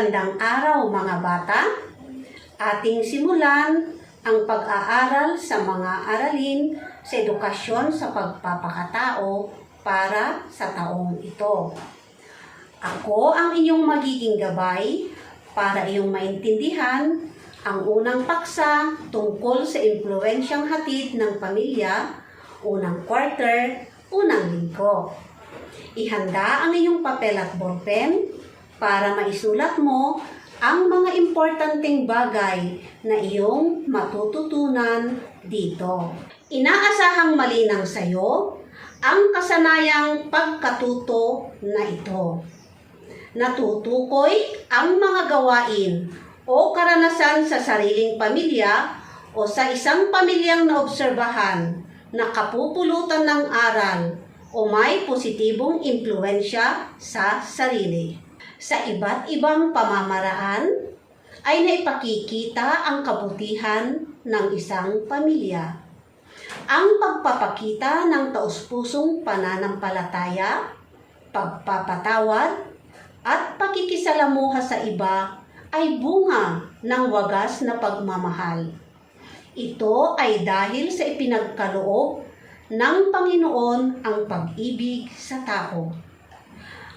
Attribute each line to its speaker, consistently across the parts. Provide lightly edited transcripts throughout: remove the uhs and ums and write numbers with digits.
Speaker 1: Magandang araw mga bata. Ating simulan ang pag-aaral sa mga aralin sa edukasyon sa pagpapakatao para sa taong ito. Ako ang inyong magiging gabay para iyong maintindihan ang unang paksa tungkol sa impluwensyang hatid ng pamilya, unang quarter, unang linggo. Ihanda ang iyong papel at ballpen para maisulat mo ang mga importanteng bagay na iyong matututunan dito. Inaasahang malinang sa iyo ang kasanayang pagkatuto na ito. Natutukoy ang mga gawain o karanasan sa sariling pamilya o sa isang pamilyang naobserbahan na kapupulutan ng aral o may positibong impluwensya sa sarili. Sa iba't ibang pamamaraan ay naipakikita ang kabutihan ng isang pamilya. Ang pagpapakita ng taus-pusong pananampalataya, pagpapatawad, at pakikisalamuha sa iba ay bunga ng wagas na pagmamahal. Ito ay dahil sa ipinagkaloob ng Panginoon ang pag-ibig sa tao.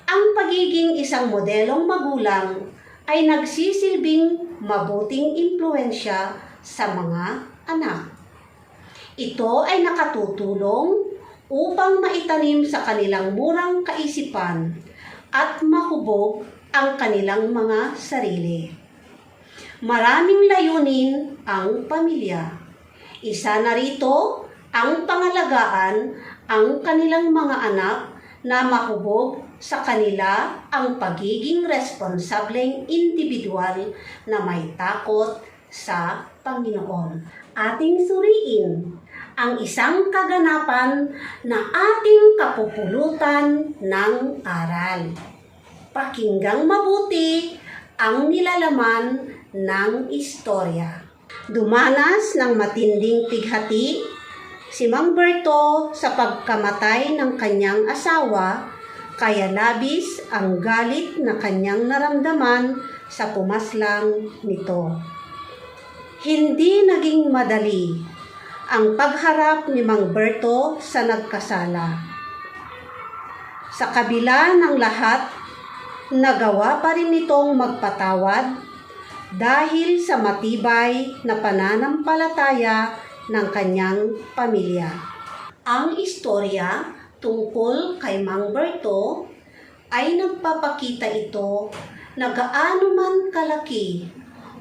Speaker 1: Ang pagiging isang modelong magulang ay nagsisilbing mabuting impluwensya sa mga anak. Ito ay nakatutulong upang maitanim sa kanilang murang kaisipan at mahubog ang kanilang mga sarili. Maraming layunin ang pamilya. Isa na rito ang pangalagaan ang kanilang mga anak na mahubog sa kanila ang pagiging responsableng individual na may takot sa Panginoon. Ating suriin ang isang kaganapan na ating kapupulutan ng aral. Pakinggang mabuti ang nilalaman ng istorya. Dumanas ng matinding pighati si Mang Berto sa pagkamatay ng kanyang asawa, kaya labis ang galit na kanyang naramdaman sa pumaslang nito. Hindi naging madali ang pagharap ni Mang Berto sa nagkasala. Sa kabila ng lahat, nagawa pa rin nitong magpatawad dahil sa matibay na pananampalataya ng kanyang pamilya. Ang istorya tungkol kay Mang Berto ay nagpapakita ito na gaano man kalaki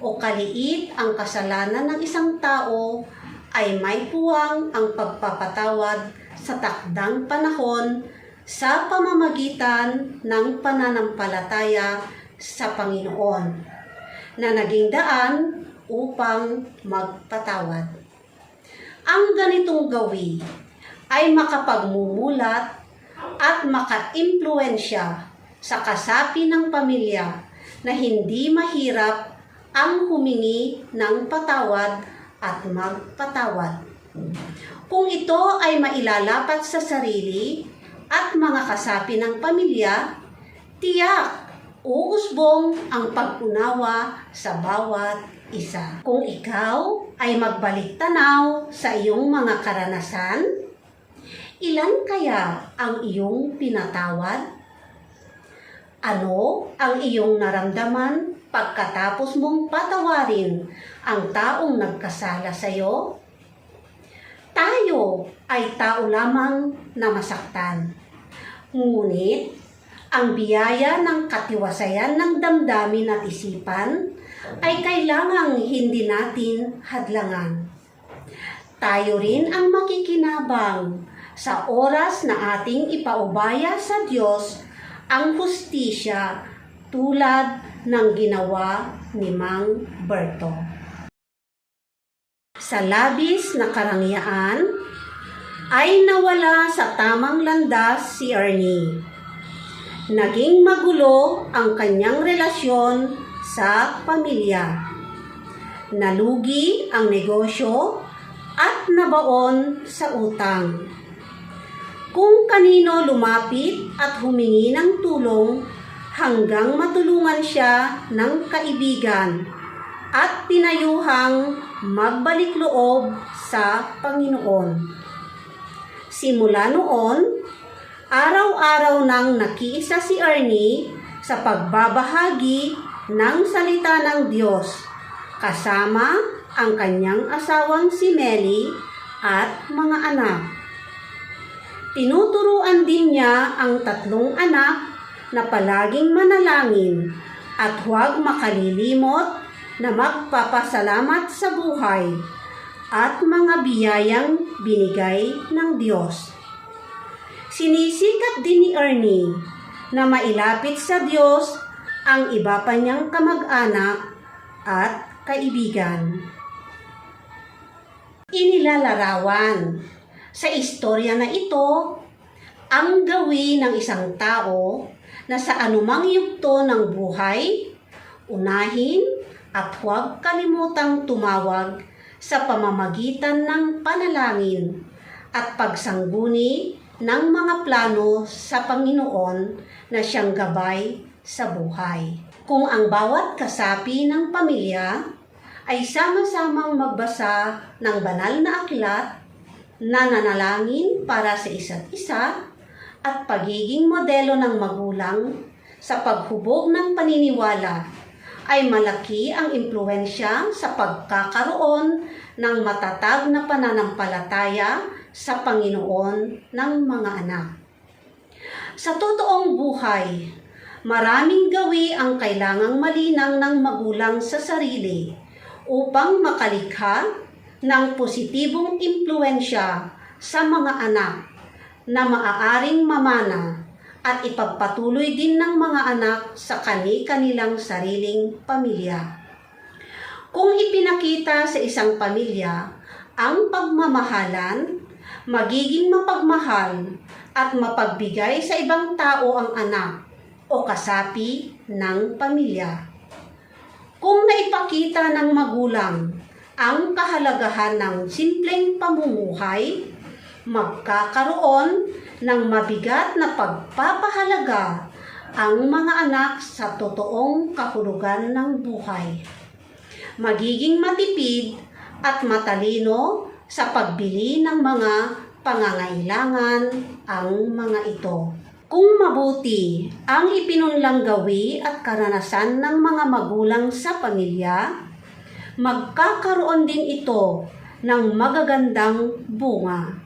Speaker 1: o kaliit ang kasalanan ng isang tao ay may puwang ang pagpapatawad sa takdang panahon sa pamamagitan ng pananampalataya sa Panginoon na naging daan upang magpatawad. Ang ganitong gawi ay makapagmumulat at makaimpluwensya sa kasapi ng pamilya na hindi mahirap ang humingi ng patawad at magpatawad. Kung ito ay mailalapat sa sarili at mga kasapi ng pamilya, tiyak uusbong ang pag-unawa sa bawat isa. Kung ikaw ay magbalik tanaw sa iyong mga karanasan, ilan kaya ang iyong pinatawad? Ano ang iyong naramdaman pagkatapos mong patawarin ang taong nagkasala sa iyo? Tayo ay tao lamang na masaktan. Ngunit, ang biyaya ng katiwasayan ng damdamin at isipan ay kailangang hindi natin hadlangan. Tayo rin ang makikinabang sa oras na ating ipaubaya sa Diyos ang hustisya tulad ng ginawa ni Mang Berto. Sa labis na karangyaan ay nawala sa tamang landas si Ernie. Naging magulo ang kanyang relasyon sa pamilya. Nalugi ang negosyo at nabaon sa utang. Kung kanino lumapit at humingi ng tulong, hanggang matulungan siya ng kaibigan at pinayuhang magbalik loob sa Panginoon. Simula noon, araw-araw nang nakiisa si Ernie sa pagbabahagi ng salita ng Diyos, kasama ang kanyang asawang si Melly at mga anak. Tinuturuan din niya ang 3 anak na palaging manalangin at huwag makalilimot na magpapasalamat sa buhay at mga biyayang binigay ng Diyos. Sinisikap din ni Ernie na mailapit sa Diyos ang iba pa niyang kamag-anak at kaibigan. Inilalarawan sa istorya na ito ang gawin ng isang tao na sa anumang yugto ng buhay, unahin at huwag kalimutang tumawag sa pamamagitan ng panalangin at pagsangguni ng mga plano sa Panginoon na siyang gabay sa buhay. Kung ang bawat kasapi ng pamilya ay sama-samang magbasa ng banal na aklat, nananalangin para sa isa't isa, at pagiging modelo ng magulang sa paghubog ng paniniwala, ay malaki ang impluwensya sa pagkakaroon ng matatag na pananampalataya sa Panginoon ng mga anak. Sa totoong buhay, maraming gawi ang kailangang malinang ng magulang sa sarili upang makalikha ng positibong impluwensya sa mga anak na maaaring mamana at ipagpatuloy din ng mga anak sa kani-kanilang sariling pamilya. Kung ipinakita sa isang pamilya ang pagmamahalan, magiging mapagmahal at mapagbigay sa ibang tao ang anak o kasapi ng pamilya. Kung naipakita ng magulang ang kahalagahan ng simpleng pamumuhay, magkakaroon ng mabigat na pagpapahalaga ang mga anak sa totoong kahulugan ng buhay. Magiging matipid at matalino sa pagbili ng mga pangangailangan ang mga ito. Kung mabuti ang ipinunlang gawi at karanasan ng mga magulang sa pamilya, magkakaroon din ito ng magagandang bunga.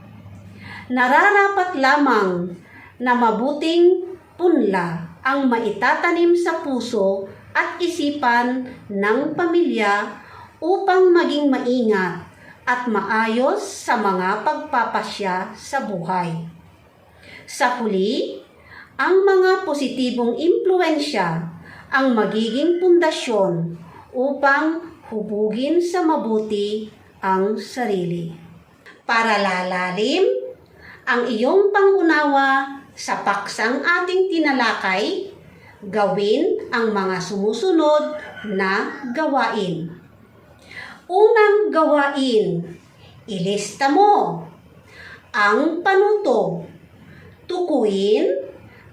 Speaker 1: Nararapat lamang na mabuting punla ang maitatanim sa puso at isipan ng pamilya upang maging maingat at maayos sa mga pagpapasya sa buhay. Sa huli, ang mga positibong impluwensya ang magiging pundasyon upang hubugin sa mabuti ang sarili. Para lalalim ang iyong pangunawa sa paksang ating tinalakay, gawin ang mga sumusunod na gawain. Unang gawain, ilista mo ang panuto, tukuyin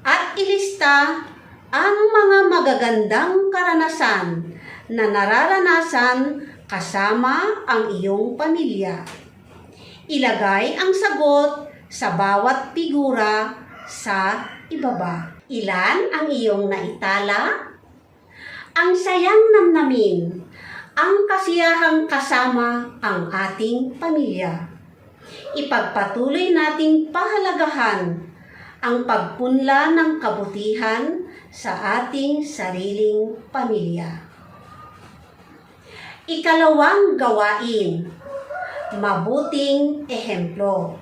Speaker 1: at ilista ang mga magagandang karanasan na nararanasan kasama ang iyong pamilya. Ilagay ang sagot sa bawat figura sa ibaba. Ilan ang iyong naitala? Ang sayang namnamin, ang kasiyahang kasama ang ating pamilya. Ipagpatuloy nating pahalagahan ang pagpunla ng kabutihan sa ating sariling pamilya. Ikalawang gawain, mabuting ehemplo.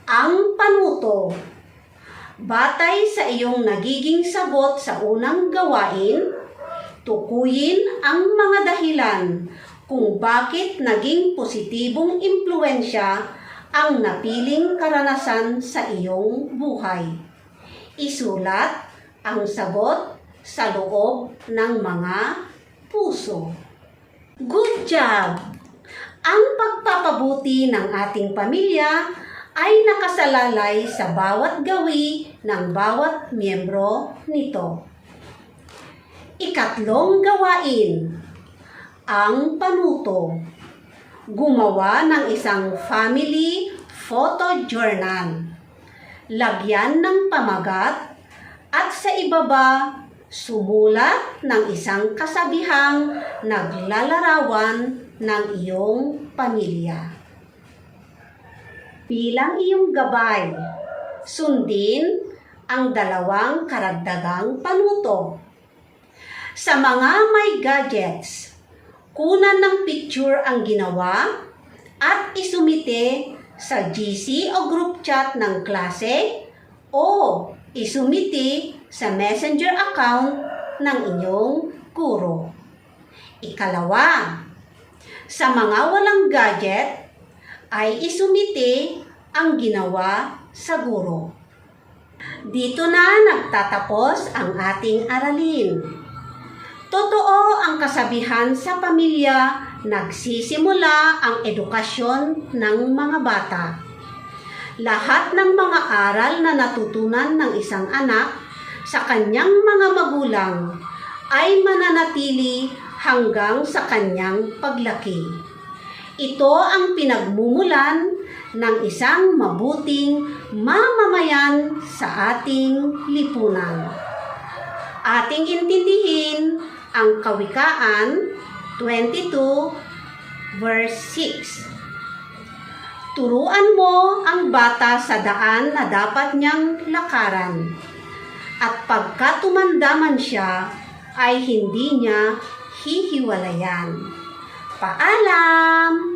Speaker 1: Ang panuto. Batay sa iyong nagiging sagot sa unang gawain, tukuyin ang mga dahilan kung bakit naging positibong impluwensya ang napiling karanasan sa iyong buhay. Isulat ang sagot sa loob ng mga puso. Good job! Ang pagpapabuti ng ating pamilya ay nakasalalay sa bawat gawi ng bawat miyembro nito. Ikatlong gawain, ang panuto. Gumawa ng isang family photo journal. Lagyan ng pamagat at sa ibaba sumulat ng isang kasabihang naglalarawan ng iyong pamilya. Bilang iyong gabay, sundin ang dalawang karagdagang panuto. Sa mga may gadgets, kunan ng picture ang ginawa at isumite sa GC o group chat ng klase o isumite sa messenger account ng inyong guro. Ikalawa, sa mga walang gadget ay isumite ang ginawa sa guro. Dito na nagtatapos ang ating aralin. Totoo ang kasabihan sa pamilya, nagsisimula ang edukasyon ng mga bata. Lahat ng mga aral na natutunan ng isang anak sa kanyang mga magulang ay mananatili hanggang sa kanyang paglaki. Ito ang pinagmumulan ng isang mabuting mamamayan sa ating lipunan. Ating intindihin ang Kawikaan 22 verse 6. Turuan mo ang bata sa daan na dapat niyang lakaran, at pagka tumandaman siya ay hindi niya hihiwalayan. Paalam!